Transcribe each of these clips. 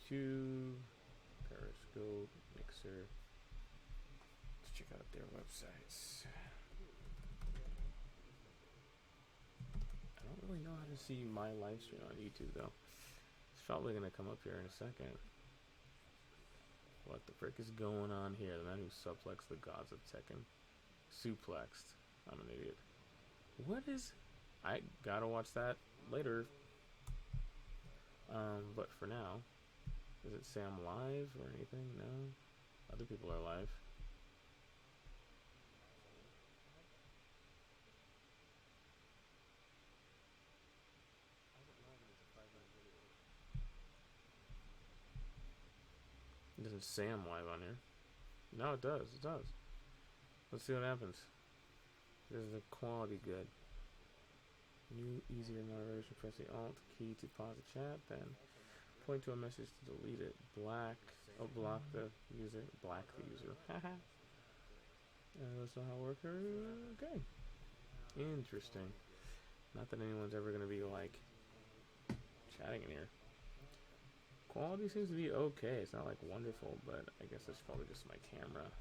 YouTube, Periscope, Mixer. Let's check out their websites. I don't really know how to see my live stream on YouTube though. It's probably gonna come up here in a second. What the frick is going on here? The man who suplexed the gods of Tekken. Suplexed. I'm an idiot. What is... I gotta watch that later. But for now, does it say I'm live or anything? No. Other people are live. It doesn't say I'm live on here. No, it does. It does. Let's see what happens. Is the quality good? New, easier moderation. Press the Alt key to pause the chat. Then point to a message to delete it. Block the user. Black the user. Haha. That's not how it works. Okay. Interesting. Not that anyone's ever going to be like chatting in here. Quality seems to be okay. It's not like wonderful, but I guess that's probably just my camera.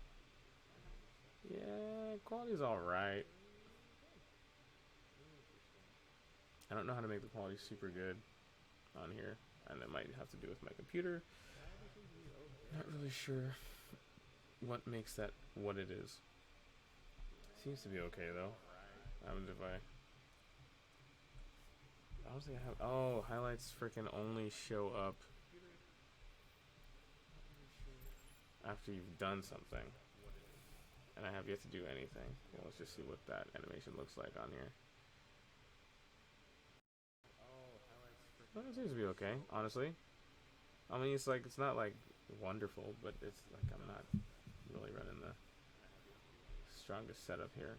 Yeah, quality's alright. I don't know how to make the quality super good on here, and it might have to do with my computer. Not really sure what makes that what it is. Seems to be okay though. What happens if I don't think I have. Oh, highlights freaking only show up after you've done something, and I have yet to do anything. Well, let's just see what that animation looks like on here. Well, it seems to be okay, honestly. I mean, it's like, it's not like wonderful, but it's like I'm not really running the strongest setup here.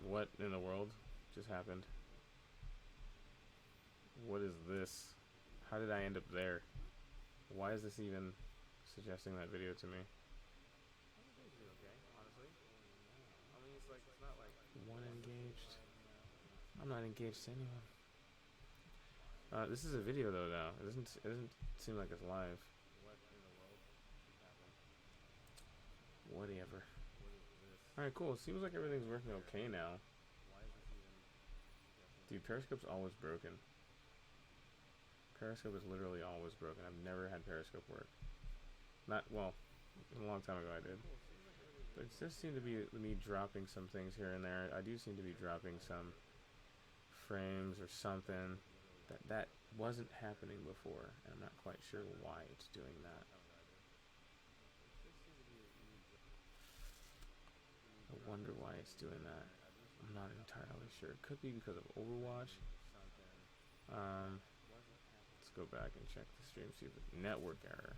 What in the world just happened? What is this? How did I end up there? Why is this even suggesting that video to me? One engaged. I'm not engaged to anyone. This is a video though now. It doesn't seem like it's live. Whatever. Alright, cool. It seems like everything's working okay now. Dude, Periscope's always broken. Periscope is literally always broken. I've never had Periscope work. Not, well, a long time ago I did. But it does seem to be me dropping some things here and there. I do seem to be dropping some frames or something. That wasn't happening before, and I'm not quite sure why it's doing that. I wonder why it's doing that. I'm not entirely sure. It could be because of Overwatch. Let's go back and check the stream, see if it's network error.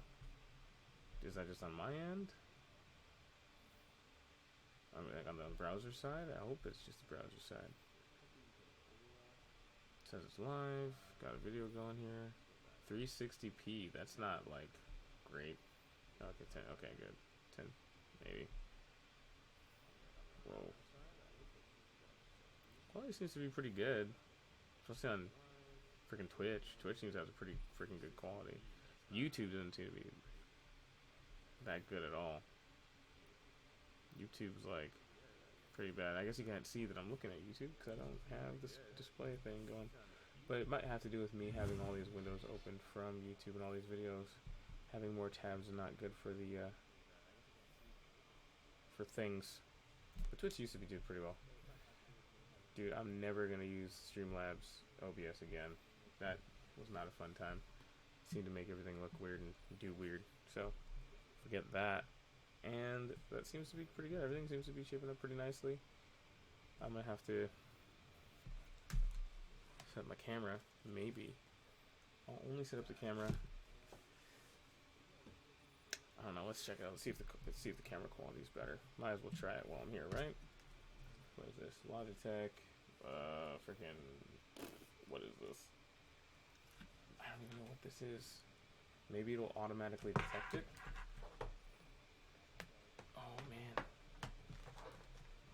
Is that just on my end? I mean, like on the browser side? I hope it's just the browser side. It says it's live. Got a video going here. 360p. That's not like great. Okay, 10. Okay, good. 10, maybe. Whoa. Quality seems to be pretty good, especially on freaking Twitch. Twitch seems to have a pretty freaking good quality. YouTube doesn't seem to be that good at all. YouTube's like pretty bad. I guess you can't see that I'm looking at YouTube because I don't have this display thing going. But it might have to do with me having all these windows open from YouTube and all these videos. Having more tabs is not good for the for things. But Twitch used to be doing pretty well. Dude, I'm never gonna use Streamlabs OBS again. That was not a fun time. It seemed to make everything look weird and do weird. So forget that. And that seems to be pretty good. Everything seems to be shaping up pretty nicely. I'm gonna have to set my camera, maybe. I'll only set up the camera. I don't know. Let's check it out. Let's see if the camera quality is better. Might as well try it while I'm here, right? What is this? Logitech. Freaking. What is this? I don't even know what this is. Maybe it'll automatically detect it. Oh man.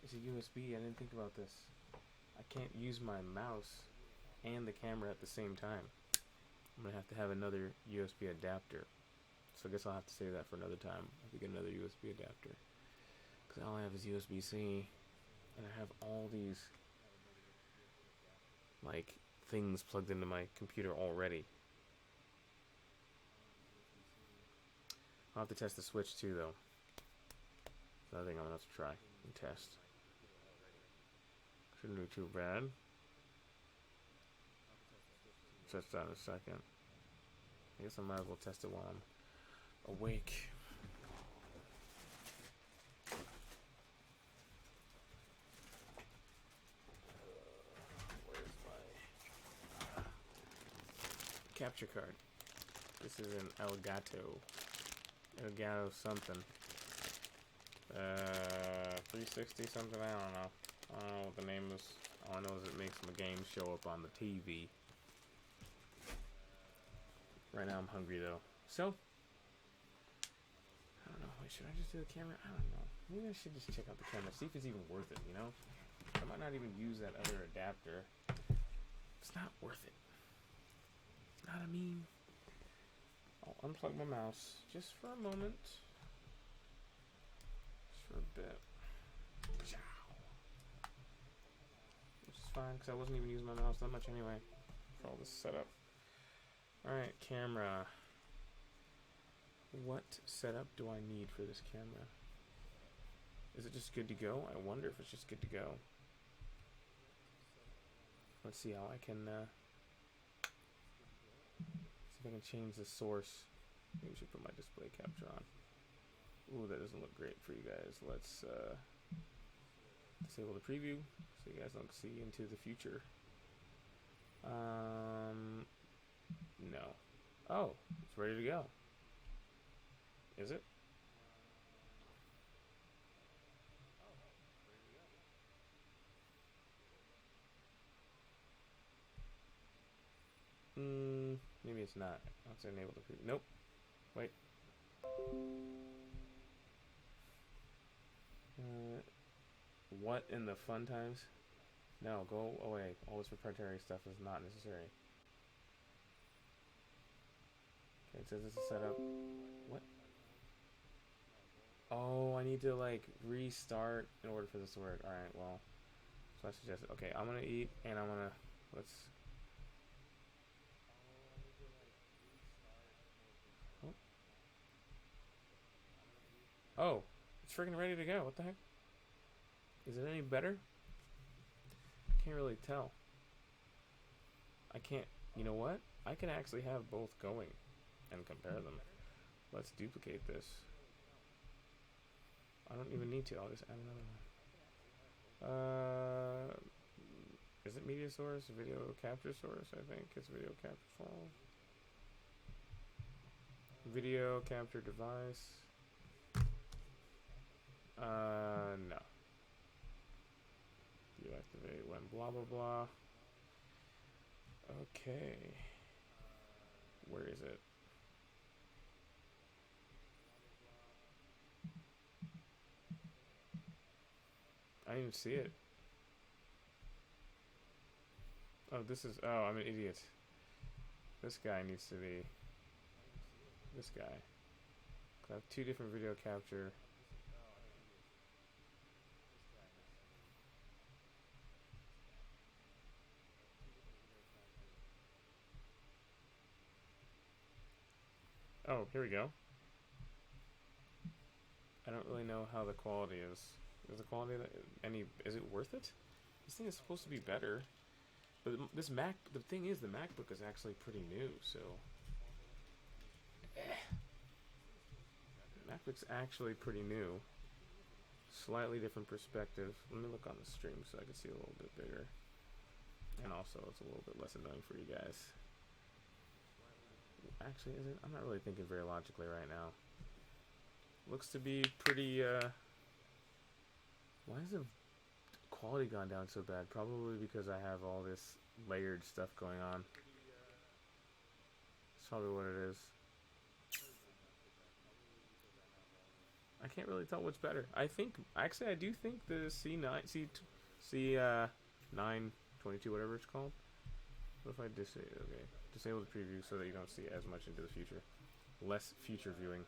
It's a USB. I didn't think about this. I can't use my mouse and the camera at the same time. I'm gonna have to have another USB adapter. So I guess I'll have to save that for another time. I have to get another USB adapter. Because all I have is USB-C. And I have all these, like, things plugged into my computer already. I'll have to test the switch too, though. So I think I'm gonna have to try and test. Shouldn't do too bad. Test that in a second. I guess I might as well test it while I'm awake. Where's my capture card? This is an Elgato. Elgato something. 360 something, I don't know. I don't know what the name is. All I know is it makes my games show up on the TV. Right now I'm hungry though. So, I don't know. Wait, should I just do the camera? I don't know. Maybe I should just check out the camera, see if it's even worth it, you know? I might not even use that other adapter. It's not worth it. Know what I mean? I'll unplug my mouse just for a moment. Just for a bit. Which is fine, because I wasn't even using my mouse that much anyway for all this setup. Alright, camera. What setup do I need for this camera? Is it just good to go? I wonder if it's just good to go. Let's see how I can see if I can change the source. Maybe I should put my display capture on. Ooh, that doesn't look great for you guys. Let's disable the preview so you guys don't see into the future. No. Oh, it's ready to go. Is it? Maybe it's not. Let's enable the preview. Nope. Wait. What in the fun times? No, go away. All this proprietary stuff is not necessary. Okay, it says this is set up. What? Oh, I need to like restart in order for this to work. Alright, well. So I suggested. Okay, I'm gonna eat and I'm gonna. Let's. Oh, it's freaking ready to go. What the heck? Is it any better? Can't really tell. I can't. You know what? I can actually have both going and compare them. Let's duplicate this. I don't even need to. I'll just add another one. Is it media source? Video capture source? I think it's video capture file. Video capture device. No. Deactivate when blah blah blah. Okay. Where is it? I didn't even see it. Oh, this is. Oh, I'm an idiot. This guy needs to be. This guy. 'Cause I have two different video capture. Oh, here we go. I don't really know how the quality is. Is the quality any? Is it worth it? This thing is supposed to be better, but this Mac. The thing is, the MacBook is actually pretty new, so. MacBook's actually pretty new. Slightly different perspective. Let me look on the stream so I can see a little bit bigger, and also it's a little bit less annoying for you guys. Actually, is it? I'm not really thinking very logically right now. Looks to be pretty, why has the quality gone down so bad? Probably because I have all this layered stuff going on. That's probably what it is. I can't really tell what's better. I think, actually I do think the C922, whatever it's called. What if I just say, okay, Disable the preview so that you don't see as much into the future. Less future viewing.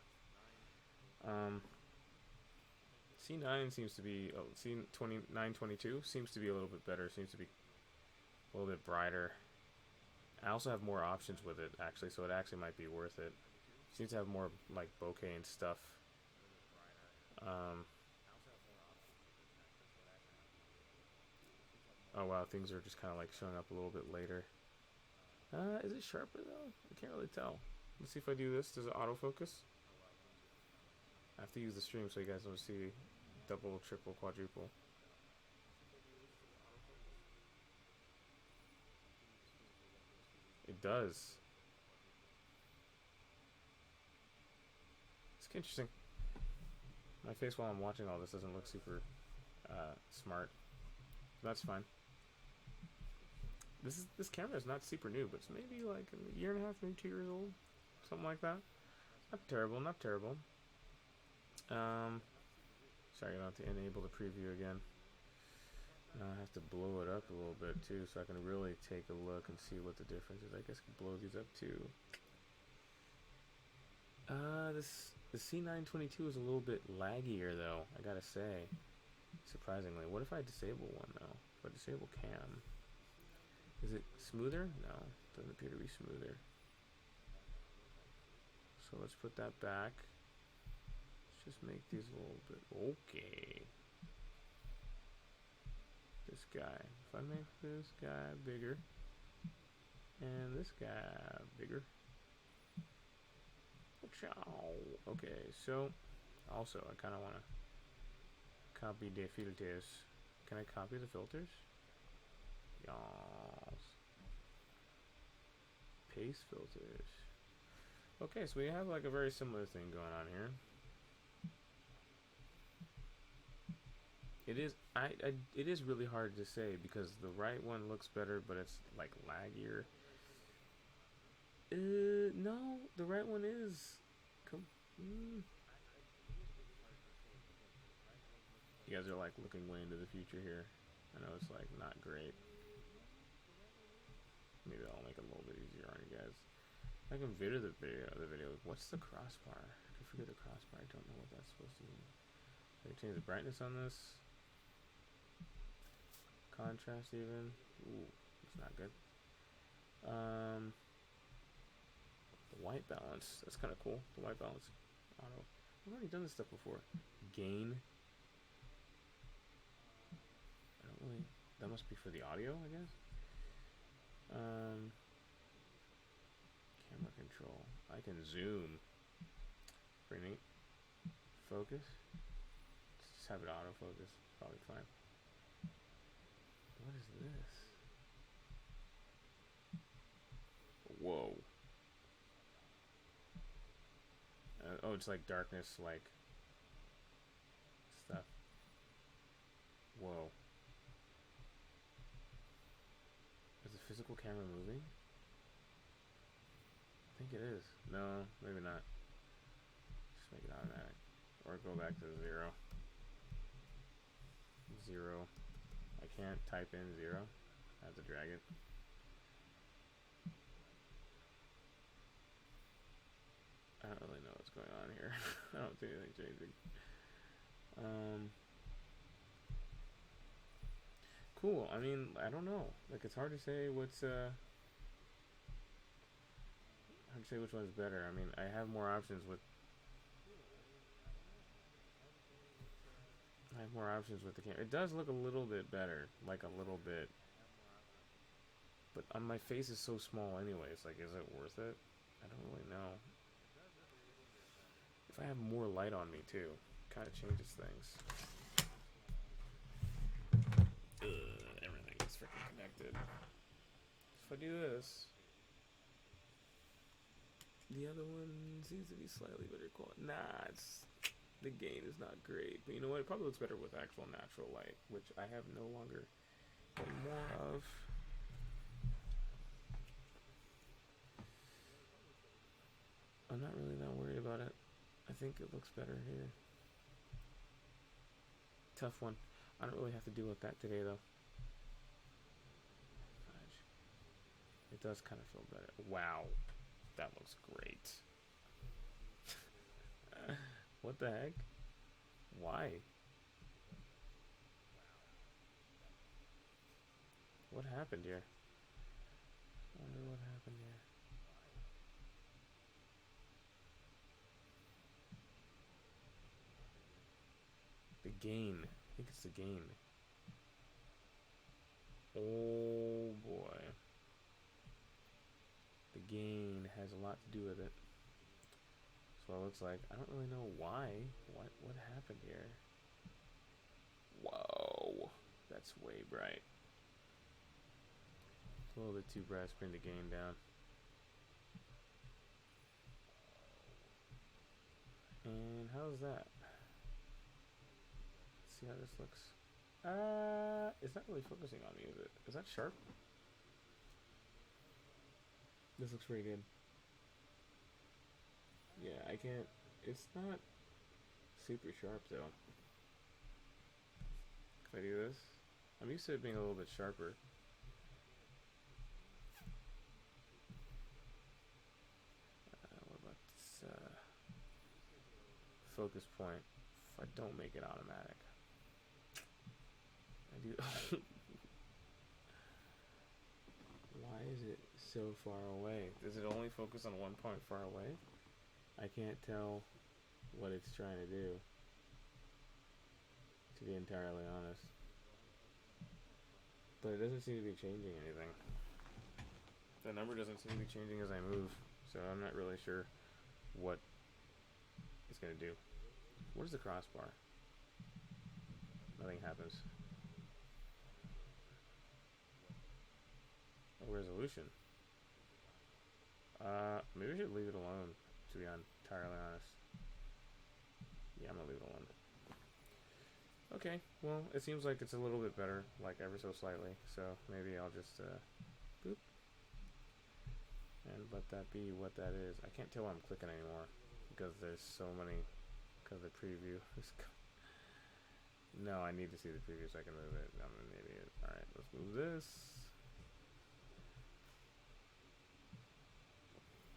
C9 seems to be, C922 seems to be a little bit better, seems to be a little bit brighter. I also have more options with it, actually, so it actually might be worth it. Seems to have more, like, bokeh and stuff. Oh wow, things are just kind of like showing up a little bit later. Is it sharper though? I can't really tell. Let's see if I do this. Does it autofocus? I have to use the stream so you guys don't see double, triple, quadruple. It does. It's interesting. My face while I'm watching all this doesn't look super smart. That's fine. This camera is not super new, but it's maybe like a year and a half, maybe 2 years old, something like that. Not terrible, not terrible. Sorry, I have to enable the preview again. Now I have to blow it up a little bit too, so I can really take a look and see what the difference is. I guess I can blow these up too. The C922 is a little bit laggier though, I gotta say. Surprisingly. What if I disable one though? If I disable cam, is it smoother? No, doesn't appear to be smoother. So let's put that back. Let's just make these a little bit okay. This guy. If I make this guy bigger and this guy bigger. Okay, so also I kind of want to copy the filters. Can I copy the filters? Yes. Paste filters. Okay, so we have like a very similar thing going on here. It is really hard to say because the right one looks better, but it's like laggier. No, the right one is. You guys are like looking way into the future here. I know it's like not great. Maybe I'll make it a little bit easier on you guys. I can video the video. What's the crossbar? I can forget the crossbar. I don't know what that's supposed to mean. I can change the brightness on this. Contrast even. Ooh, it's not good. The white balance. That's kind of cool. The white balance. Auto. I've already done this stuff before. Gain. I don't really. That must be for the audio, I guess. Camera control. I can zoom. Pretty neat. Focus. Let's just have it autofocus. Probably fine. What is this? Whoa. Oh, it's like darkness, like stuff. Whoa. Is the physical camera moving? I think it is. No, maybe not. Just make it automatic. Or go back to 0. 0. I can't type in 0. I have to drag it. I don't really know what's going on here. I don't see anything changing. Cool. I mean, I don't know. Like, it's hard to say what's hard to say which one's better. I mean, I have more options with. I have more options with the camera. It does look a little bit better, like a little bit. But my face is so small, anyways. Like, is it worth it? I don't really know. If I have more light on me too, kind of changes things. Everything is freaking connected. If I do this, the other one seems to be slightly better quality. Nah, the gain is not great. But you know what? It probably looks better with actual natural light, which I have no longer any more of. I'm not really that worried about it. I think it looks better here. Tough one. I don't really have to deal with that today, though. Fudge. It does kind of feel better. Wow, that looks great. What the heck? Why? What happened here? I wonder what happened here. The gain. I think it's the gain. Oh boy. The gain has a lot to do with it. That's what it looks like. I don't really know why. What happened here? Whoa. That's way bright. It's a little bit too bright. Let's bring the gain down. And how's that? Let's see how this looks. It's not really focusing on me, is it? Is that sharp? This looks pretty good. Yeah, I can't. It's not super sharp though. If I do this, I'm used to it being a little bit sharper. What about this focus point? If I don't make it automatic, I do. Why is it so far away? Does it only focus on one point far away? I can't tell what it's trying to do, to be entirely honest. But it doesn't seem to be changing anything. The number doesn't seem to be changing as I move, so I'm not really sure what it's going to do. What is the crossbar? Nothing happens. Oh, resolution. Maybe I should leave it alone, to be entirely honest. Yeah, I'm gonna leave it alone. Okay, well, it seems like it's a little bit better, like ever so slightly, so maybe I'll just, boop. And let that be what that is. I can't tell what I'm clicking anymore, because there's so many, because the preview is... No, I need to see the preview so I can move it. I'm an idiot. Alright, let's move this.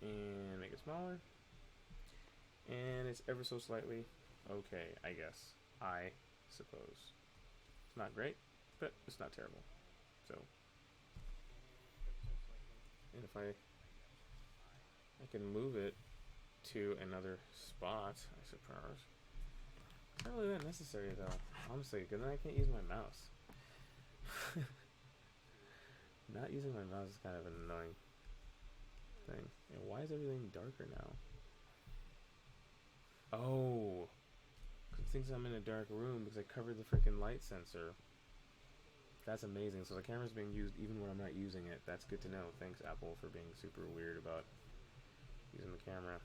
And make it smaller. And it's ever so slightly okay, I guess. I suppose. It's not great, but it's not terrible. So, and if I can move it to another spot, I suppose. It's not really that necessary though, honestly, because then I can't use my mouse. Not using my mouse is kind of an annoying thing. And why is everything darker now? Oh, because it thinks I'm in a dark room because I covered the freaking light sensor. That's amazing. So the camera's being used even when I'm not using it. That's good to know. Thanks, Apple, for being super weird about using the camera.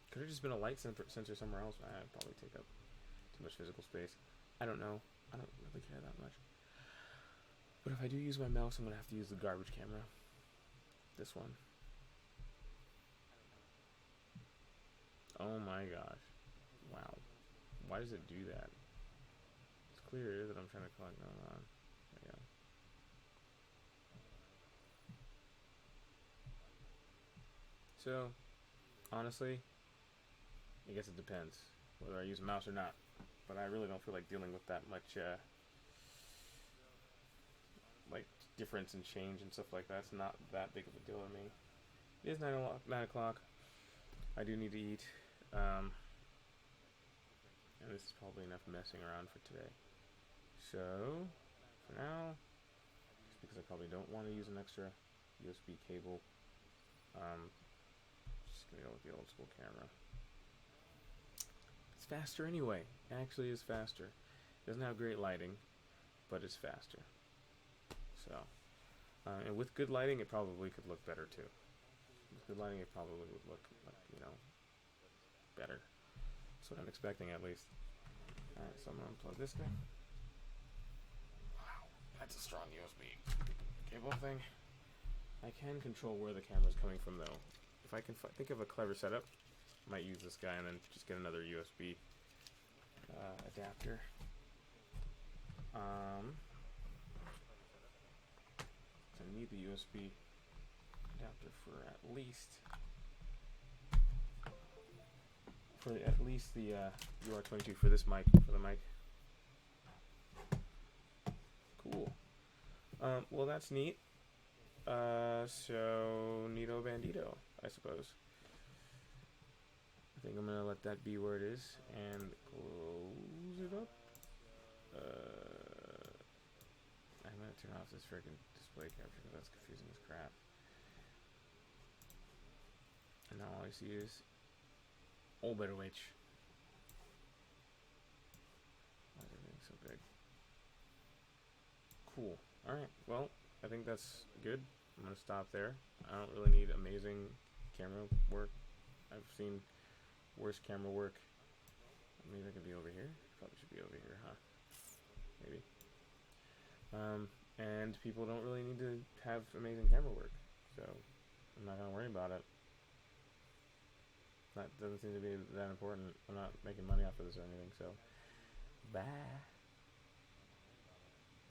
Could have just been a light sensor somewhere else. I'd probably take up too much physical space. I don't know. I don't really care that much. But if I do use my mouse, I'm going to have to use the garbage camera. This one. Oh my gosh. Wow. Why does it do that? It's clear that I'm trying to collect. There we go. So, honestly, I guess it depends whether I use a mouse or not. But I really don't feel like dealing with that much, like, difference and change and stuff like that. It's not that big of a deal to me. It is 9 o'clock. I do need to eat. And this is probably enough messing around for today. So, for now, just because I probably don't want to use an extra USB cable, just gonna go with the old school camera. It's faster anyway. It actually is faster. It doesn't have great lighting, but it's faster. So, and with good lighting, it probably could look better too. With good lighting, it probably would look like, better. That's what I'm expecting, at least. Alright, so I'm gonna unplug this guy. Wow, that's a strong USB cable thing. I can control where the camera's coming from, though. If I can think of a clever setup, I might use this guy and then just get another USB adapter. I need the USB adapter for at least the UR22 for this mic, for the mic. Cool. Well, that's neat. So neato bandito, I suppose. I think I'm gonna let that be where it is and close it up. I'm gonna turn off this freaking display capture because that's confusing as crap. And now all I see is Overwatch. Why is everything so big? Cool. Alright, well, I think that's good. I'm gonna stop there. I don't really need amazing camera work. I've seen worse camera work. Maybe I could be over here. Probably should be over here, huh? Maybe. And people don't really need to have amazing camera work, so I'm not gonna worry about it. That doesn't seem to be that important. I'm not making money off of this or anything, so bye.